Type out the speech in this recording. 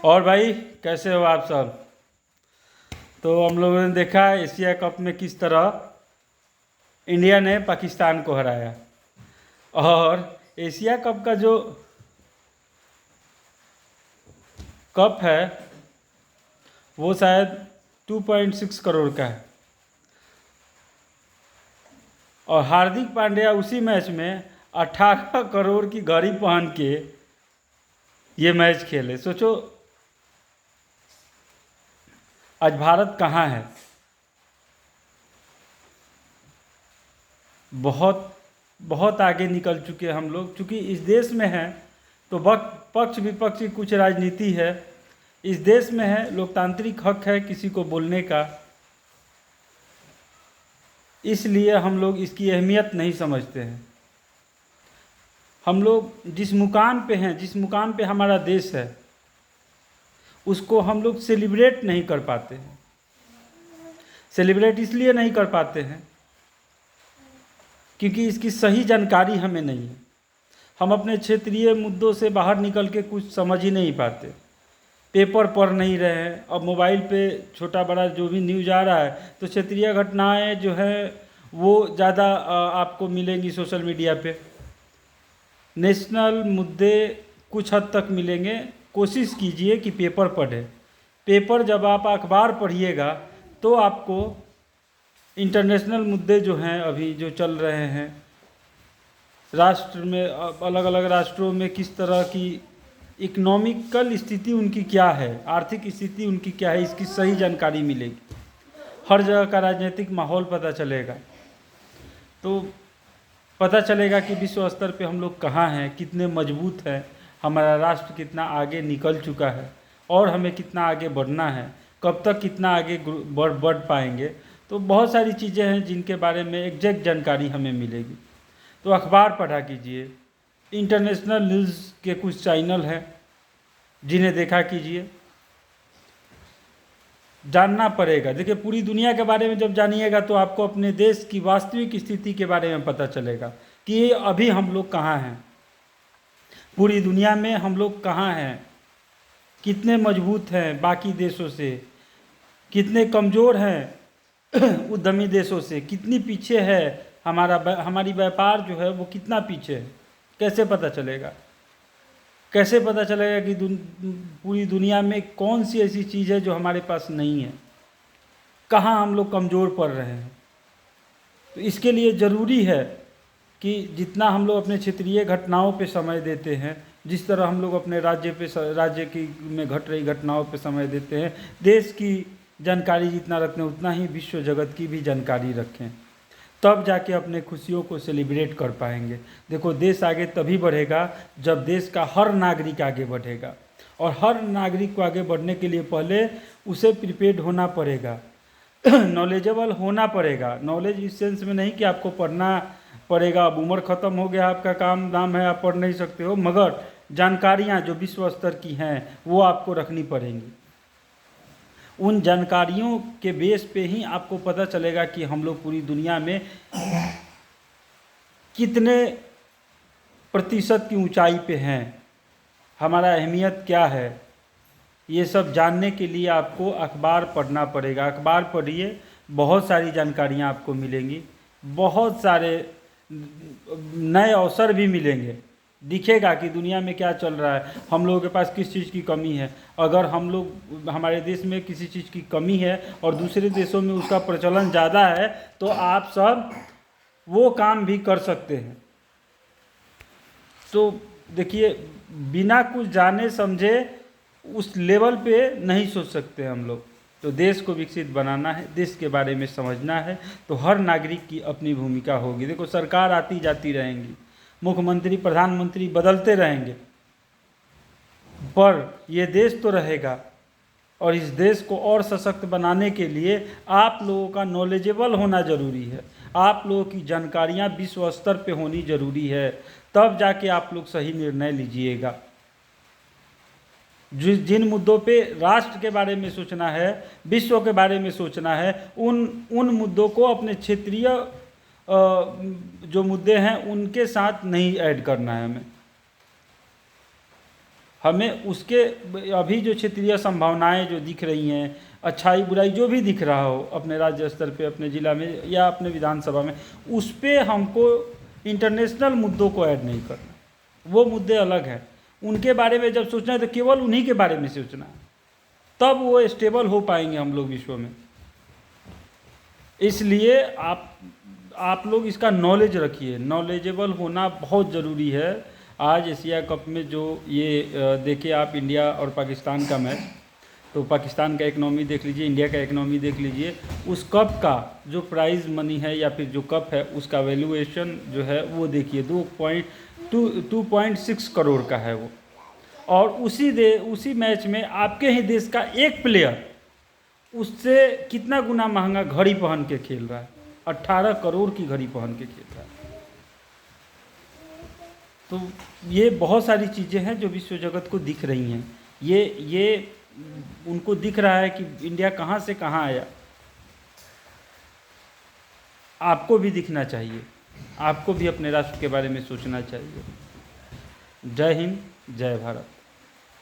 और भाई कैसे हो आप सब। तो हम लोगों ने देखा एशिया कप में किस तरह इंडिया ने पाकिस्तान को हराया। और एशिया कप का जो कप है वो शायद 2.6 करोड़ का है। और हार्दिक पांड्या उसी मैच में 18 करोड़ की घड़ी पहन के ये मैच खेले। सोचो आज भारत कहाँ है। बहुत बहुत आगे निकल चुके हम लोग। चूँकि इस देश में हैं तो पक्ष विपक्ष की कुछ राजनीति है। इस देश में है लोकतांत्रिक हक है किसी को बोलने का, इसलिए हम लोग इसकी अहमियत नहीं समझते हैं। हम लोग जिस मुकाम पे हैं, जिस मुकाम पे हमारा देश है, उसको हम लोग सेलिब्रेट नहीं कर पाते हैं। सेलिब्रेट इसलिए नहीं कर पाते हैं क्योंकि इसकी सही जानकारी हमें नहीं है। हम अपने क्षेत्रीय मुद्दों से बाहर निकल के कुछ समझ ही नहीं पाते, पेपर पढ़ नहीं रहे हैं। अब मोबाइल पे छोटा बड़ा जो भी न्यूज़ आ रहा है तो क्षेत्रीय घटनाएं जो है वो ज़्यादा आपको मिलेंगी सोशल मीडिया पे। नेशनल मुद्दे कुछ हद तक मिलेंगे। कोशिश कीजिए कि पेपर पढ़ें। पेपर जब आप अखबार पढ़िएगा तो आपको इंटरनेशनल मुद्दे जो हैं अभी जो चल रहे हैं राष्ट्र में, अलग अलग राष्ट्रों में किस तरह की इकोनॉमिकल स्थिति उनकी क्या है, आर्थिक स्थिति उनकी क्या है, इसकी सही जानकारी मिलेगी। हर जगह का राजनीतिक माहौल पता चलेगा तो पता चलेगा कि विश्व स्तर पे हम लोग कहाँ हैं, कितने मजबूत हैं, हमारा राष्ट्र कितना आगे निकल चुका है और हमें कितना आगे बढ़ना है, कब तक कितना आगे बढ़ पाएंगे। तो बहुत सारी चीज़ें हैं जिनके बारे में एग्जैक्ट जानकारी हमें मिलेगी। तो अखबार पढ़ा कीजिए, इंटरनेशनल न्यूज़ के कुछ चैनल हैं जिन्हें देखा कीजिए, जानना पड़ेगा। देखिए पूरी दुनिया के बारे में जब जानिएगा तो आपको अपने देश की वास्तविक स्थिति के बारे में पता चलेगा कि अभी हम लोग कहाँ हैं, पूरी दुनिया में हम लोग कहाँ हैं, कितने मजबूत हैं बाकी देशों से, कितने कमज़ोर हैं उद्यमी देशों से, कितनी पीछे है हमारी व्यापार जो है वो कितना पीछे है। कैसे पता चलेगा? कैसे पता चलेगा कि पूरी दुनिया में कौन सी ऐसी चीज़ है जो हमारे पास नहीं है, कहाँ हम लोग कमज़ोर पड़ रहे हैं। तो इसके लिए ज़रूरी है कि जितना हम लोग अपने क्षेत्रीय घटनाओं पे समय देते हैं, जिस तरह हम लोग अपने राज्य की में घट रही घटनाओं पे समय देते हैं, देश की जानकारी जितना रखते हैं उतना ही विश्व जगत की भी जानकारी रखें, तब जाके अपने खुशियों को सेलिब्रेट कर पाएंगे। देखो देश आगे तभी बढ़ेगा जब देश का हर नागरिक आगे बढ़ेगा, और हर नागरिक को आगे बढ़ने के लिए पहले उसे प्रिपेयर्ड होना पड़ेगा, नॉलेजेबल होना पड़ेगा। नॉलेज इस सेंस में नहीं कि आपको पढ़ना पड़ेगा, अब उम्र ख़त्म हो गया, आपका काम दाम है, आप पढ़ नहीं सकते हो, मगर जानकारियाँ जो विश्व स्तर की हैं वो आपको रखनी पड़ेंगी। उन जानकारियों के बेस पे ही आपको पता चलेगा कि हम लोग पूरी दुनिया में कितने प्रतिशत की ऊंचाई पे हैं, हमारा अहमियत क्या है। ये सब जानने के लिए आपको अखबार पढ़ना पड़ेगा। अखबार पढ़िए, बहुत सारी जानकारियाँ आपको मिलेंगी, बहुत सारे नए अवसर भी मिलेंगे, दिखेगा कि दुनिया में क्या चल रहा है, हम लोगों के पास किस चीज़ की कमी है। अगर हम लोग हमारे देश में किसी चीज़ की कमी है और दूसरे देशों में उसका प्रचलन ज़्यादा है तो आप सब वो काम भी कर सकते हैं। तो देखिए बिना कुछ जाने समझे उस लेवल पे नहीं सोच सकते हम लोग। तो देश को विकसित बनाना है, देश के बारे में समझना है, तो हर नागरिक की अपनी भूमिका होगी। देखो सरकार आती जाती रहेंगी, मुख्यमंत्री प्रधानमंत्री बदलते रहेंगे, पर ये देश तो रहेगा। और इस देश को और सशक्त बनाने के लिए आप लोगों का नॉलेजेबल होना ज़रूरी है, आप लोगों की जानकारियाँ विश्व स्तर पे होनी ज़रूरी है, तब जाके आप लोग सही निर्णय लीजिएगा। जिन मुद्दों पे राष्ट्र के बारे में सोचना है, विश्व के बारे में सोचना है, उन मुद्दों को अपने क्षेत्रीय जो मुद्दे हैं उनके साथ नहीं ऐड करना है हमें। हमें उसके अभी जो क्षेत्रीय संभावनाएं जो दिख रही हैं, अच्छाई बुराई जो भी दिख रहा हो अपने राज्य स्तर पे, अपने ज़िला में या अपने विधानसभा में, उस पे हमको इंटरनेशनल मुद्दों को ऐड नहीं करना। वो मुद्दे अलग हैं, उनके बारे में जब सोचना है तो केवल उन्हीं के बारे में सोचना है, तब वो स्टेबल हो पाएंगे हम लोग विश्व में। इसलिए आप लोग इसका नॉलेज रखिए, नॉलेजेबल होना बहुत ज़रूरी है। आज एशिया कप में जो ये देखिए आप, इंडिया और पाकिस्तान का मैच, तो पाकिस्तान का इकनॉमी देख लीजिए, इंडिया का इकनॉमी देख लीजिए, उस कप का जो प्राइज़ मनी है या फिर जो कप है उसका वैल्यूएशन जो है वो देखिए 2.6 करोड़ का है वो। और उसी मैच में आपके ही देश का एक प्लेयर उससे कितना गुना महंगा घड़ी पहन के खेल रहा है, 18 करोड़ की घड़ी पहन के खेल रहा है। तो ये बहुत सारी चीज़ें हैं जो विश्व जगत को दिख रही हैं। ये उनको दिख रहा है कि इंडिया कहाँ से कहाँ आया। आपको भी दिखना चाहिए, आपको भी अपने राष्ट्र के बारे में सोचना चाहिए। जय हिंद, जय भारत।